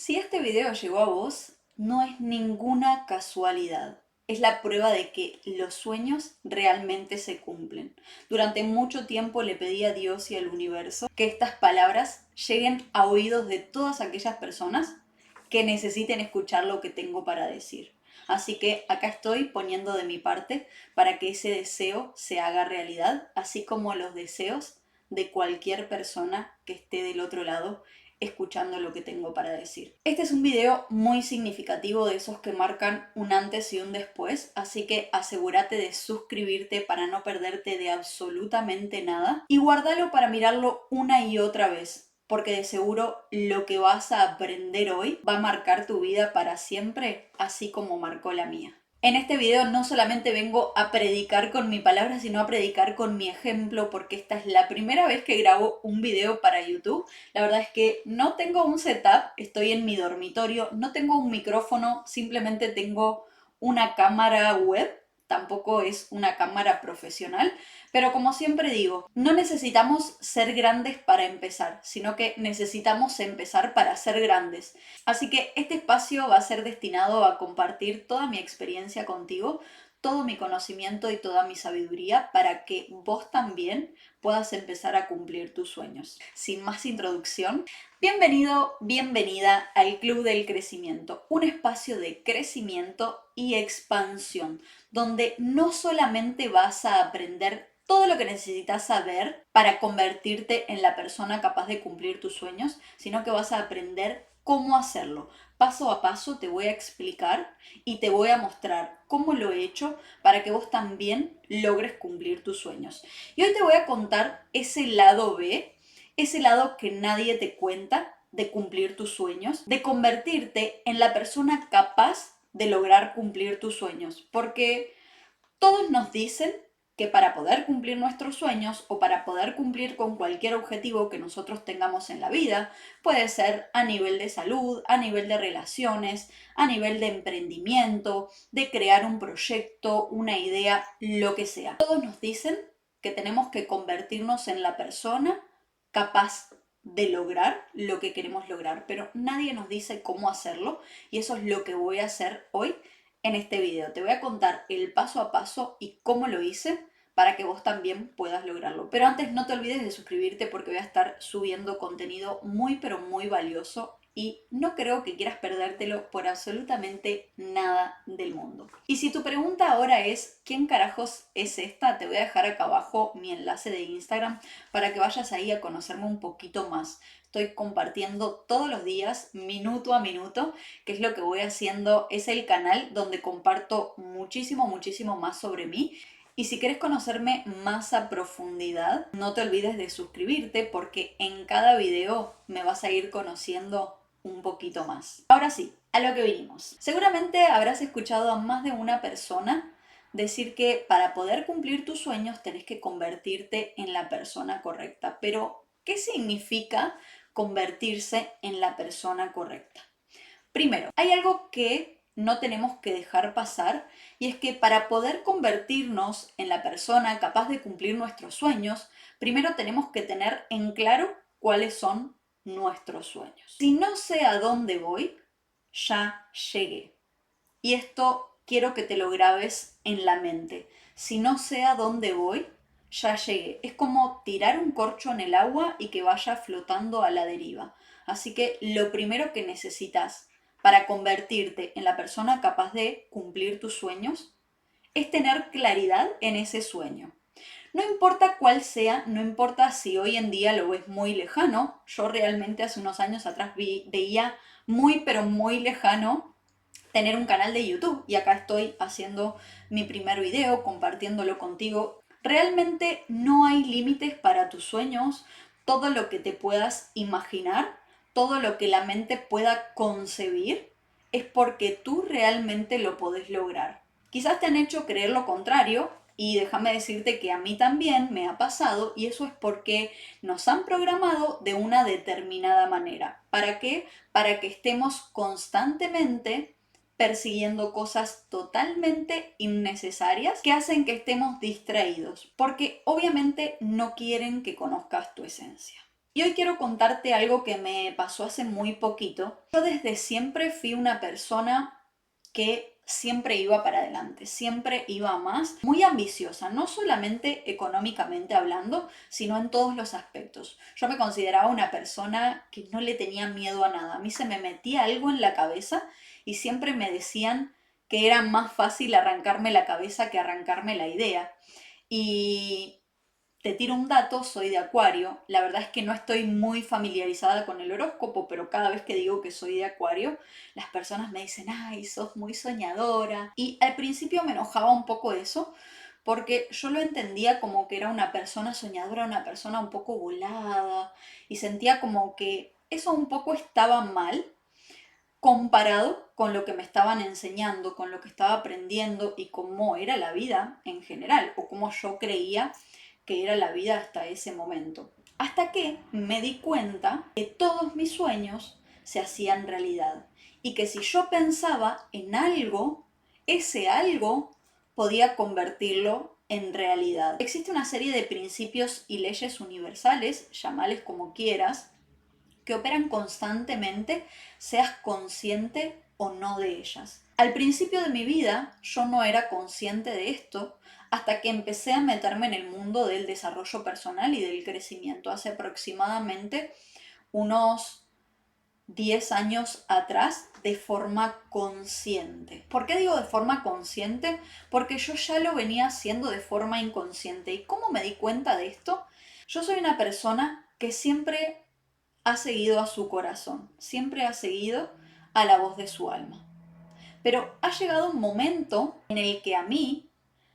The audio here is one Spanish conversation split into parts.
Si este video llegó a vos, no es ninguna casualidad. Es la prueba de que los sueños realmente se cumplen. Durante mucho tiempo le pedí a Dios y al universo que estas palabras lleguen a oídos de todas aquellas personas que necesiten escuchar lo que tengo para decir. Así que acá estoy poniendo de mi parte para que ese deseo se haga realidad, así como los deseos de cualquier persona que esté del otro lado escuchando lo que tengo para decir. Este es un video muy significativo, de esos que marcan un antes y un después, así que asegúrate de suscribirte para no perderte de absolutamente nada y guárdalo para mirarlo una y otra vez, porque de seguro lo que vas a aprender hoy va a marcar tu vida para siempre, así como marcó la mía. En este video no solamente vengo a predicar con mi palabra, sino a predicar con mi ejemplo, porque esta es la primera vez que grabo un video para YouTube. La verdad es que no tengo un setup, estoy en mi dormitorio, no tengo un micrófono, simplemente tengo una cámara web, tampoco es una cámara profesional, pero como siempre digo, no necesitamos ser grandes para empezar, sino que necesitamos empezar para ser grandes. Así que este espacio va a ser destinado a compartir toda mi experiencia contigo, todo mi conocimiento y toda mi sabiduría para que vos también puedas empezar a cumplir tus sueños. Sin más introducción, bienvenido, bienvenida al Club del Crecimiento, un espacio de crecimiento y expansión, donde no solamente vas a aprender todo lo que necesitas saber para convertirte en la persona capaz de cumplir tus sueños, sino que vas a aprender cómo hacerlo. Paso a paso te voy a explicar y te voy a mostrar cómo lo he hecho para que vos también logres cumplir tus sueños. Y hoy te voy a contar ese lado B, ese lado que nadie te cuenta de cumplir tus sueños, de convertirte en la persona capaz de lograr cumplir tus sueños. Porque todos nos dicen que para poder cumplir nuestros sueños o para poder cumplir con cualquier objetivo que nosotros tengamos en la vida, puede ser a nivel de salud, a nivel de relaciones, a nivel de emprendimiento, de crear un proyecto, una idea, lo que sea. Todos nos dicen que tenemos que convertirnos en la persona capaz de lograr lo que queremos lograr, pero nadie nos dice cómo hacerlo, y eso es lo que voy a hacer hoy en este video. Te voy a contar el paso a paso y cómo lo hice para que vos también puedas lograrlo. Pero antes no te olvides de suscribirte, porque voy a estar subiendo contenido muy pero muy valioso y no creo que quieras perdértelo por absolutamente nada del mundo. Y si tu pregunta ahora es ¿quién carajos es esta?, te voy a dejar acá abajo mi enlace de Instagram para que vayas ahí a conocerme un poquito más. Estoy compartiendo todos los días, minuto a minuto, qué es lo que voy haciendo. Es el canal donde comparto muchísimo, muchísimo más sobre mí. Y si quieres conocerme más a profundidad, no te olvides de suscribirte, porque en cada video me vas a ir conociendo un poquito más. Ahora sí, a lo que vinimos. Seguramente habrás escuchado a más de una persona decir que para poder cumplir tus sueños tenés que convertirte en la persona correcta. Pero, ¿qué significa convertirse en la persona correcta? Primero, hay algo que no tenemos que dejar pasar, y es que para poder convertirnos en la persona capaz de cumplir nuestros sueños, primero tenemos que tener en claro cuáles son nuestros sueños. Si no sé a dónde voy, ya llegué. Y esto quiero que te lo grabes en la mente. Si no sé a dónde voy, ya llegué. Es como tirar un corcho en el agua y que vaya flotando a la deriva. Así que lo primero que necesitas para convertirte en la persona capaz de cumplir tus sueños es tener claridad en ese sueño. No importa cuál sea, no importa si hoy en día lo ves muy lejano. Yo realmente hace unos años atrás veía muy pero muy lejano tener un canal de YouTube, y acá estoy haciendo mi primer video, compartiéndolo contigo. Realmente no hay límites para tus sueños. Todo lo que te puedas imaginar, todo lo que la mente pueda concebir, es porque tú realmente lo podés lograr. Quizás te han hecho creer lo contrario, y déjame decirte que a mí también me ha pasado, y eso es porque nos han programado de una determinada manera. ¿Para qué? Para que estemos constantemente persiguiendo cosas totalmente innecesarias que hacen que estemos distraídos, porque obviamente no quieren que conozcas tu esencia. Y hoy quiero contarte algo que me pasó hace muy poquito. Yo desde siempre fui una persona que siempre iba para adelante, siempre iba a más, muy ambiciosa, no solamente económicamente hablando, sino en todos los aspectos. Yo me consideraba una persona que no le tenía miedo a nada. A mí se me metía algo en la cabeza y siempre me decían que era más fácil arrancarme la cabeza que arrancarme la idea. Y te tiro un dato, soy de Acuario. La verdad es que no estoy muy familiarizada con el horóscopo, pero cada vez que digo que soy de Acuario, las personas me dicen, ay, sos muy soñadora. Y al principio me enojaba un poco eso, porque yo lo entendía como que era una persona soñadora, una persona un poco volada, y sentía como que eso un poco estaba mal comparado con lo que me estaban enseñando, con lo que estaba aprendiendo y cómo era la vida en general, o cómo yo creía que era la vida hasta ese momento. Hasta que me di cuenta que todos mis sueños se hacían realidad y que si yo pensaba en algo, ese algo podía convertirlo en realidad. Existe una serie de principios y leyes universales, llamales como quieras, que operan constantemente, seas consciente o no de ellas. Al principio de mi vida yo no era consciente de esto hasta que empecé a meterme en el mundo del desarrollo personal y del crecimiento hace aproximadamente unos 10 años atrás de forma consciente. ¿Por qué digo de forma consciente? Porque yo ya lo venía haciendo de forma inconsciente. ¿Y cómo me di cuenta de esto? Yo soy una persona que siempre ha seguido a su corazón, siempre ha seguido a la voz de su alma. Pero ha llegado un momento en el que a mí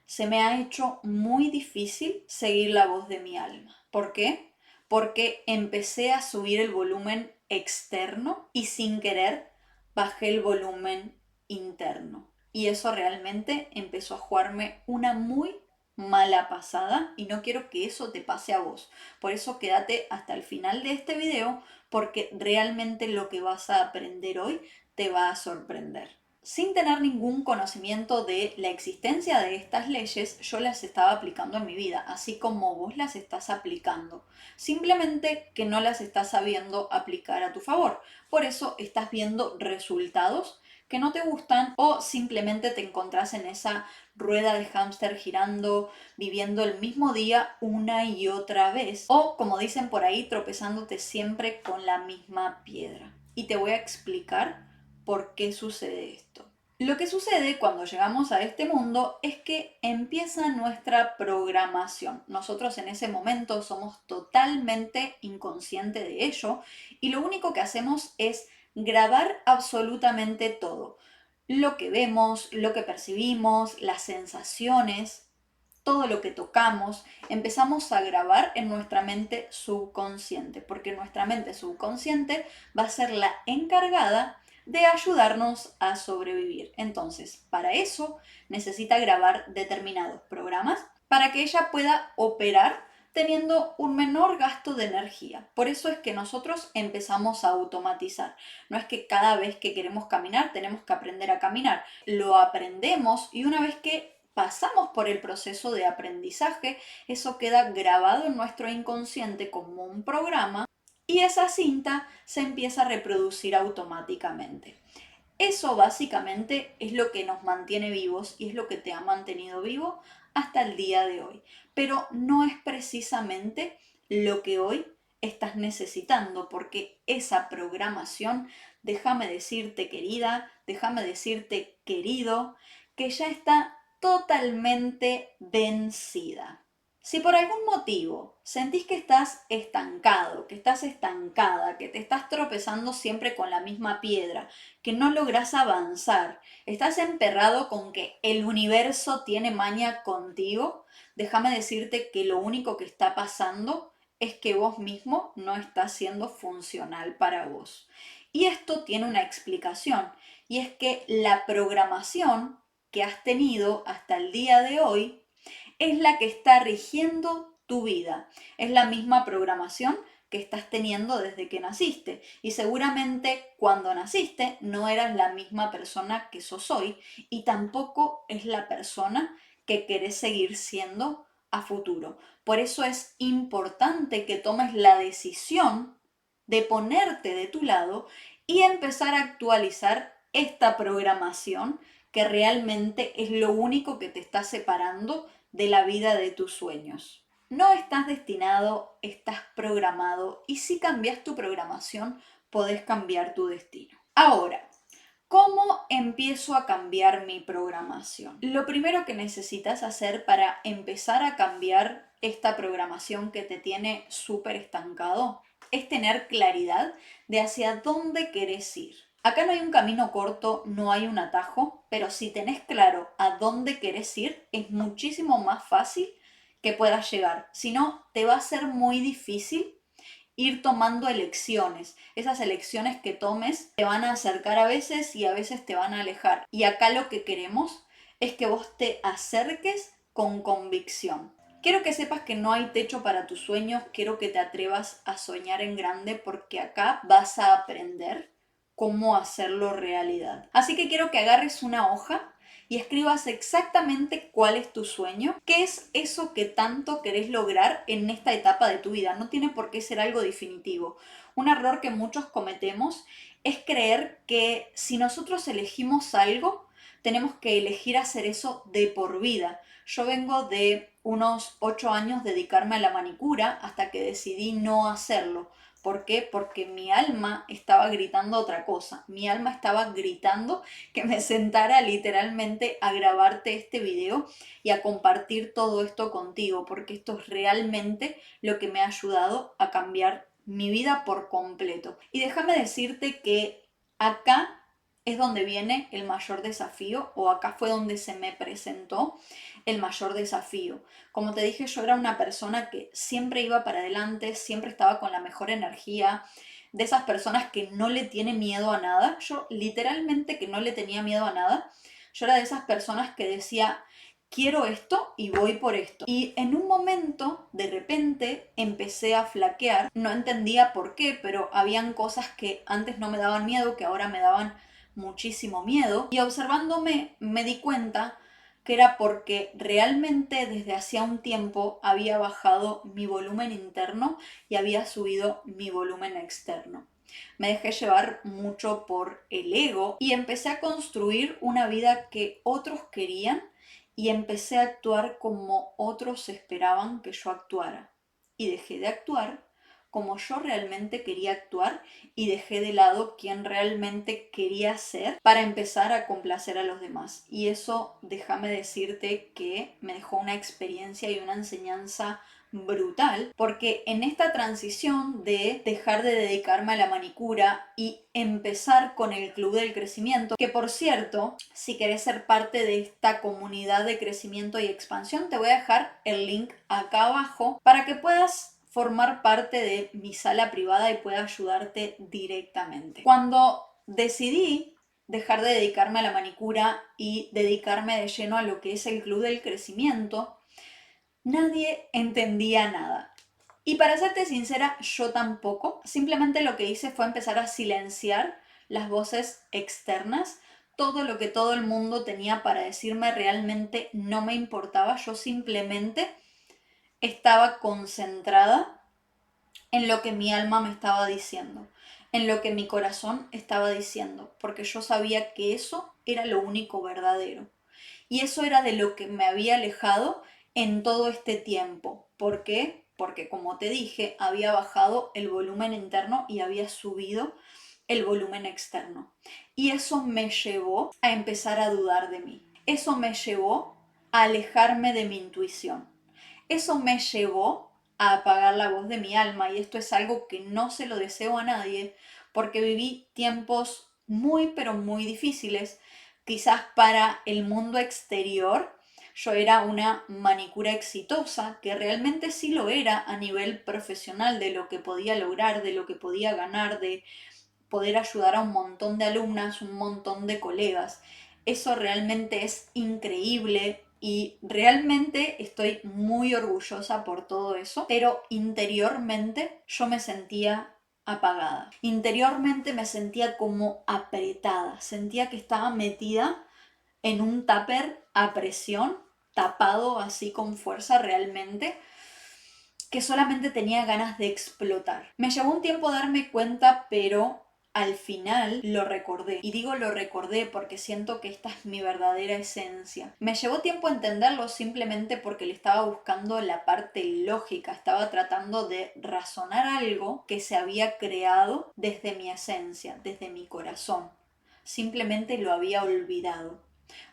se me ha hecho muy difícil seguir la voz de mi alma. ¿Por qué? Porque empecé a subir el volumen externo y sin querer bajé el volumen interno. Y eso realmente empezó a jugarme una muy mala pasada y no quiero que eso te pase a vos. Por eso quédate hasta el final de este video porque realmente lo que vas a aprender hoy te va a sorprender. Sin tener ningún conocimiento de la existencia de estas leyes, yo las estaba aplicando en mi vida, así como vos las estás aplicando. Simplemente que no las estás sabiendo aplicar a tu favor. Por eso estás viendo resultados que no te gustan o simplemente te encontrás en esa rueda de hámster girando, viviendo el mismo día una y otra vez. O, como dicen por ahí, tropezándote siempre con la misma piedra. Y te voy a explicar por qué sucede esto. Lo que sucede cuando llegamos a este mundo es que empieza nuestra programación. Nosotros en ese momento somos totalmente inconscientes de ello y lo único que hacemos es grabar absolutamente todo. Lo que vemos, lo que percibimos, las sensaciones, todo lo que tocamos, empezamos a grabar en nuestra mente subconsciente, porque nuestra mente subconsciente va a ser la encargada de ayudarnos a sobrevivir. Entonces, para eso necesita grabar determinados programas para que ella pueda operar teniendo un menor gasto de energía. Por eso es que nosotros empezamos a automatizar. No es que cada vez que queremos caminar tenemos que aprender a caminar. Lo aprendemos y una vez que pasamos por el proceso de aprendizaje, eso queda grabado en nuestro inconsciente como un programa y esa cinta se empieza a reproducir automáticamente. Eso básicamente es lo que nos mantiene vivos y es lo que te ha mantenido vivo hasta el día de hoy. Pero no es precisamente lo que hoy estás necesitando, porque esa programación, déjame decirte querida, déjame decirte querido, que ya está totalmente vencida. Si por algún motivo sentís que estás estancado, que estás estancada, que te estás tropezando siempre con la misma piedra, que no logras avanzar, estás emperrado con que el universo tiene maña contigo, déjame decirte que lo único que está pasando es que vos mismo no estás siendo funcional para vos. Y esto tiene una explicación, y es que la programación que has tenido hasta el día de hoy es la que está rigiendo tu vida. Es la misma programación que estás teniendo desde que naciste. Y seguramente cuando naciste no eras la misma persona que sos hoy y tampoco es la persona que querés seguir siendo a futuro. Por eso es importante que tomes la decisión de ponerte de tu lado y empezar a actualizar esta programación que realmente es lo único que te está separando de la vida de tus sueños. No estás destinado, estás programado y si cambias tu programación, podés cambiar tu destino. Ahora, ¿cómo empiezo a cambiar mi programación? Lo primero que necesitas hacer para empezar a cambiar esta programación que te tiene súper estancado es tener claridad de hacia dónde querés ir. Acá no hay un camino corto, no hay un atajo, pero si tenés claro a dónde querés ir, es muchísimo más fácil que puedas llegar. Si no, te va a ser muy difícil ir tomando elecciones. Esas elecciones que tomes te van a acercar a veces y a veces te van a alejar. Y acá lo que queremos es que vos te acerques con convicción. Quiero que sepas que no hay techo para tus sueños, quiero que te atrevas a soñar en grande porque acá vas a aprender cómo hacerlo realidad. Así que quiero que agarres una hoja y escribas exactamente cuál es tu sueño, qué es eso que tanto querés lograr en esta etapa de tu vida. No tiene por qué ser algo definitivo. Un error que muchos cometemos es creer que si nosotros elegimos algo, tenemos que elegir hacer eso de por vida. Yo vengo de unos 8 años dedicarme a la manicura hasta que decidí no hacerlo. ¿Por qué? Porque mi alma estaba gritando otra cosa. Mi alma estaba gritando que me sentara literalmente a grabarte este video y a compartir todo esto contigo, porque esto es realmente lo que me ha ayudado a cambiar mi vida por completo. Y déjame decirte que acá es donde viene el mayor desafío, o acá fue donde se me presentó el mayor desafío. Como te dije, yo era una persona que siempre iba para adelante, siempre estaba con la mejor energía, de esas personas que no le tiene miedo a nada. Yo literalmente que no le tenía miedo a nada. Yo era de esas personas que decía, quiero esto y voy por esto. Y en un momento, de repente, empecé a flaquear. No entendía por qué, pero habían cosas que antes no me daban miedo, que ahora me daban muchísimo miedo. Y observándome me di cuenta que era porque realmente desde hacía un tiempo había bajado mi volumen interno y había subido mi volumen externo. Me dejé llevar mucho por el ego y empecé a construir una vida que otros querían y empecé a actuar como otros esperaban que yo actuara. Y dejé de actuar como yo realmente quería actuar y dejé de lado quién realmente quería ser para empezar a complacer a los demás. Y eso, déjame decirte que me dejó una experiencia y una enseñanza brutal, porque en esta transición de dejar de dedicarme a la manicura y empezar con el Club del Crecimiento, que por cierto, si querés ser parte de esta comunidad de crecimiento y expansión, te voy a dejar el link acá abajo para que puedas formar parte de mi sala privada y pueda ayudarte directamente. Cuando decidí dejar de dedicarme a la manicura y dedicarme de lleno a lo que es el Club del Crecimiento, nadie entendía nada. Y para serte sincera, yo tampoco. Simplemente lo que hice fue empezar a silenciar las voces externas. Todo lo que todo el mundo tenía para decirme realmente no me importaba. Yo simplemente estaba concentrada en lo que mi alma me estaba diciendo, en lo que mi corazón estaba diciendo, porque yo sabía que eso era lo único verdadero. Y eso era de lo que me había alejado en todo este tiempo. ¿Por qué? Porque como te dije, había bajado el volumen interno y había subido el volumen externo. Y eso me llevó a empezar a dudar de mí. Eso me llevó a alejarme de mi intuición. Eso me llevó a apagar la voz de mi alma y esto es algo que no se lo deseo a nadie porque viví tiempos muy pero muy difíciles. Quizás para el mundo exterior yo era una manicura exitosa, que realmente sí lo era a nivel profesional, de lo que podía lograr, de lo que podía ganar, de poder ayudar a un montón de alumnas, un montón de colegas. Eso realmente es increíble y realmente estoy muy orgullosa por todo eso, pero interiormente yo me sentía apagada. Interiormente me sentía como apretada, sentía que estaba metida en un tupper a presión tapado así con fuerza realmente, que solamente tenía ganas de explotar. Me llevó un tiempo darme cuenta, pero al final lo recordé. Y digo lo recordé porque siento que esta es mi verdadera esencia. Me llevó tiempo entenderlo simplemente porque le estaba buscando la parte lógica. Estaba tratando de razonar algo que se había creado desde mi esencia, desde mi corazón. Simplemente lo había olvidado.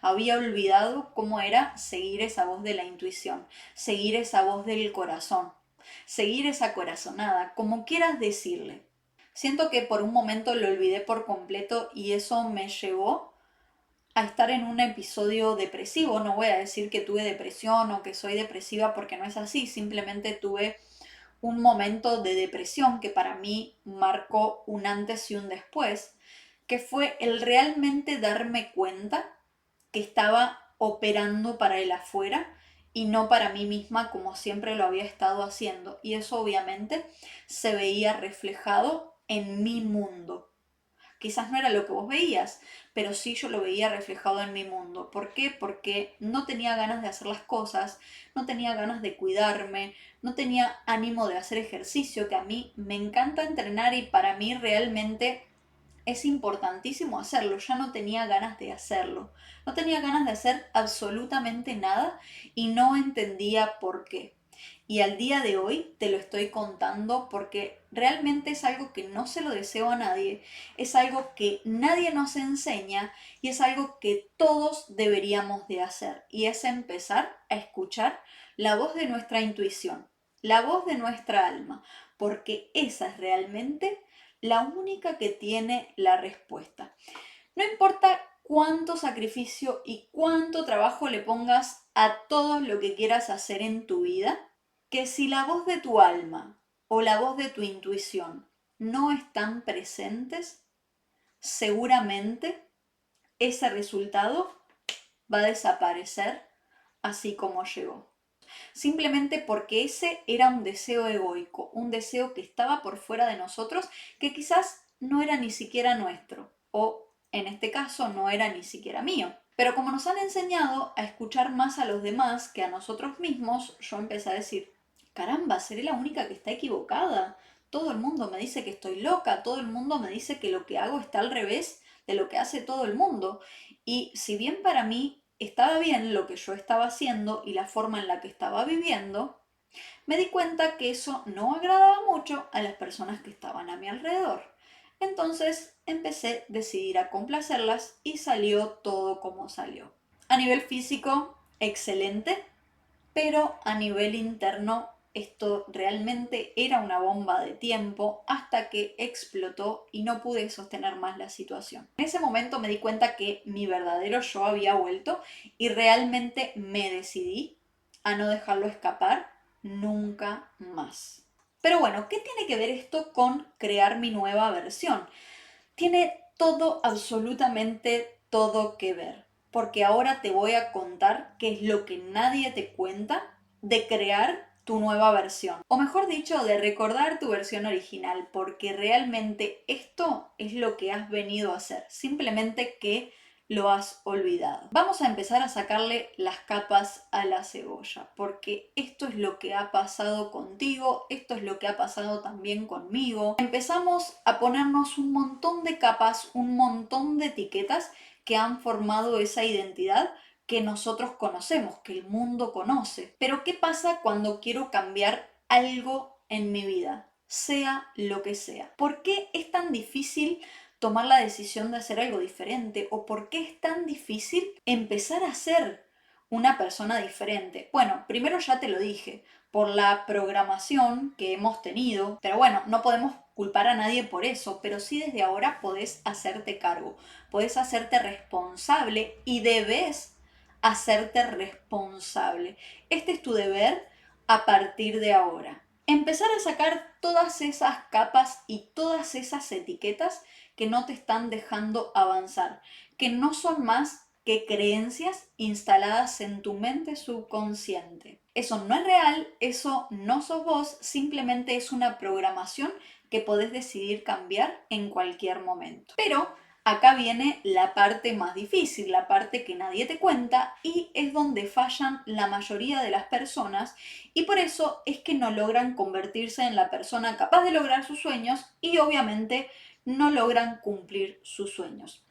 Había olvidado cómo era seguir esa voz de la intuición, seguir esa voz del corazón, seguir esa corazonada, como quieras decirle. Siento que por un momento lo olvidé por completo y eso me llevó a estar en un episodio depresivo. No voy a decir que tuve depresión o que soy depresiva porque no es así, simplemente tuve un momento de depresión que para mí marcó un antes y un después, que fue el realmente darme cuenta que estaba operando para el afuera y no para mí misma como siempre lo había estado haciendo. Y eso obviamente se veía reflejado en mi mundo. Quizás no era lo que vos veías, pero sí yo lo veía reflejado en mi mundo. ¿Por qué? Porque no tenía ganas de hacer las cosas, no tenía ganas de cuidarme, no tenía ánimo de hacer ejercicio, que a mí me encanta entrenar y para mí realmente es importantísimo hacerlo. Ya no tenía ganas de hacerlo. No tenía ganas de hacer absolutamente nada y no entendía por qué. Y al día de hoy te lo estoy contando porque realmente es algo que no se lo deseo a nadie, es algo que nadie nos enseña y es algo que todos deberíamos de hacer. Y es empezar a escuchar la voz de nuestra intuición, la voz de nuestra alma, porque esa es realmente la única que tiene la respuesta. No importa cuánto sacrificio y cuánto trabajo le pongas a todo lo que quieras hacer en tu vida, que si la voz de tu alma o la voz de tu intuición no están presentes, seguramente ese resultado va a desaparecer así como llegó. Simplemente porque ese era un deseo egoico, un deseo que estaba por fuera de nosotros, que quizás no era ni siquiera nuestro, o en este caso no era ni siquiera mío. Pero como nos han enseñado a escuchar más a los demás que a nosotros mismos, yo empecé a decir, caramba, seré la única que está equivocada. Todo el mundo me dice que estoy loca, todo el mundo me dice que lo que hago está al revés de lo que hace todo el mundo. Y si bien para mí estaba bien lo que yo estaba haciendo y la forma en la que estaba viviendo, me di cuenta que eso no agradaba mucho a las personas que estaban a mi alrededor. Entonces empecé a decidir a complacerlas y salió todo como salió. A nivel físico, excelente, pero a nivel interno esto realmente era una bomba de tiempo hasta que explotó y no pude sostener más la situación. En ese momento me di cuenta que mi verdadero yo había vuelto y realmente me decidí a no dejarlo escapar nunca más. Pero bueno, ¿qué tiene que ver esto con crear mi nueva versión? Tiene todo, absolutamente todo que ver, porque ahora te voy a contar qué es lo que nadie te cuenta de crear tu nueva versión, o mejor dicho, de recordar tu versión original, porque realmente esto es lo que has venido a hacer, simplemente que lo has olvidado. Vamos a empezar a sacarle las capas a la cebolla, porque esto es lo que ha pasado contigo, esto es lo que ha pasado también conmigo. Empezamos a ponernos un montón de capas, un montón de etiquetas que han formado esa identidad que nosotros conocemos, que el mundo conoce. Pero ¿qué pasa cuando quiero cambiar algo en mi vida? Sea lo que sea. ¿Por qué es tan difícil tomar la decisión de hacer algo diferente? ¿O por qué es tan difícil empezar a ser una persona diferente? Bueno, primero ya te lo dije, por la programación que hemos tenido, pero bueno, no podemos culpar a nadie por eso, pero sí desde ahora podés hacerte cargo, podés hacerte responsable y debes hacerte responsable. Este es tu deber a partir de ahora. Empezar a sacar todas esas capas y todas esas etiquetas que no te están dejando avanzar, que no son más que creencias instaladas en tu mente subconsciente. Eso no es real, eso no sos vos, simplemente es una programación que podés decidir cambiar en cualquier momento. Pero acá viene la parte más difícil, la parte que nadie te cuenta y es donde fallan la mayoría de las personas y por eso es que no logran convertirse en la persona capaz de lograr sus sueños y obviamente no logran cumplir sus sueños.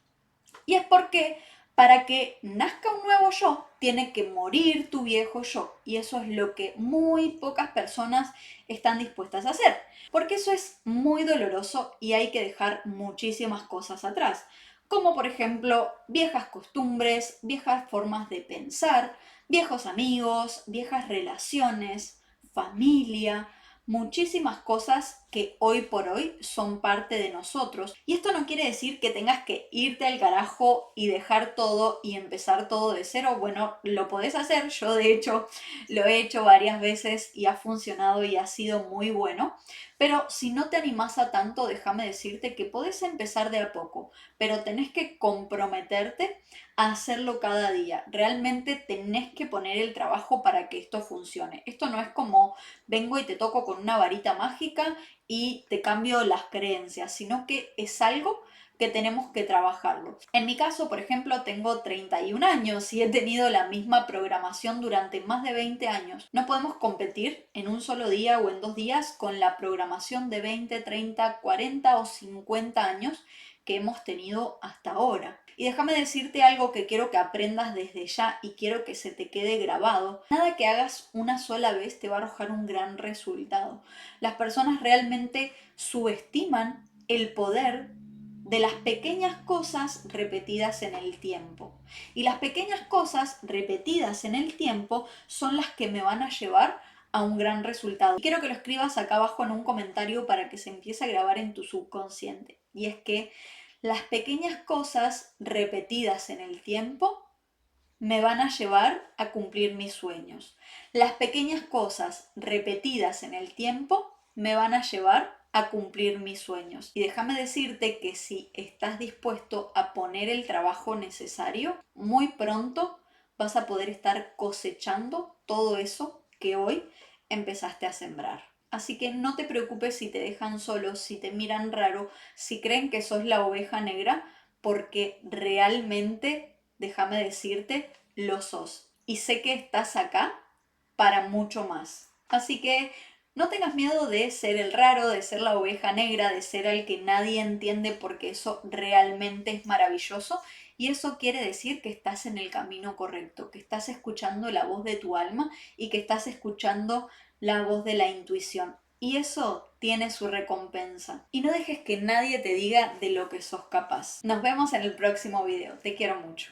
Y es porque para que nazca un nuevo yo, tiene que morir tu viejo yo. Y eso es lo que muy pocas personas están dispuestas a hacer. Porque eso es muy doloroso y hay que dejar muchísimas cosas atrás. Como por ejemplo viejas costumbres, viejas formas de pensar, viejos amigos, viejas relaciones, familia, muchísimas cosas que hoy por hoy son parte de nosotros. Y esto no quiere decir que tengas que irte al carajo y dejar todo y empezar todo de cero. Bueno, lo podés hacer. Yo de hecho lo he hecho varias veces y ha funcionado y ha sido muy bueno. Pero si no te animás a tanto, déjame decirte que podés empezar de a poco, pero tenés que comprometerte a hacerlo cada día. Realmente tenés que poner el trabajo para que esto funcione. Esto no es como vengo y te toco con una varita mágica y te cambio las creencias, sino que es algo que tenemos que trabajarlo. En mi caso, por ejemplo, tengo 31 años y he tenido la misma programación durante más de 20 años. No podemos competir en un solo día o en 2 días con la programación de 20, 30, 40 o 50 años que hemos tenido hasta ahora. Y déjame decirte algo que quiero que aprendas desde ya y quiero que se te quede grabado. Nada que hagas una sola vez te va a arrojar un gran resultado. Las personas realmente subestiman el poder de las pequeñas cosas repetidas en el tiempo. Y las pequeñas cosas repetidas en el tiempo son las que me van a llevar a un gran resultado. Y quiero que lo escribas acá abajo en un comentario para que se empiece a grabar en tu subconsciente. Y es que las pequeñas cosas repetidas en el tiempo me van a llevar a cumplir mis sueños. Las pequeñas cosas repetidas en el tiempo me van a llevar a cumplir mis sueños. Y déjame decirte que si estás dispuesto a poner el trabajo necesario, muy pronto vas a poder estar cosechando todo eso que hoy empezaste a sembrar. Así que no te preocupes si te dejan solo, si te miran raro, si creen que sos la oveja negra, porque realmente, déjame decirte, lo sos. Y sé que estás acá para mucho más. Así que no tengas miedo de ser el raro, de ser la oveja negra, de ser el que nadie entiende, porque eso realmente es maravilloso. Y eso quiere decir que estás en el camino correcto, que estás escuchando la voz de tu alma y que estás escuchando la voz de la intuición. Y eso tiene su recompensa. Y no dejes que nadie te diga de lo que sos capaz. Nos vemos en el próximo video. Te quiero mucho.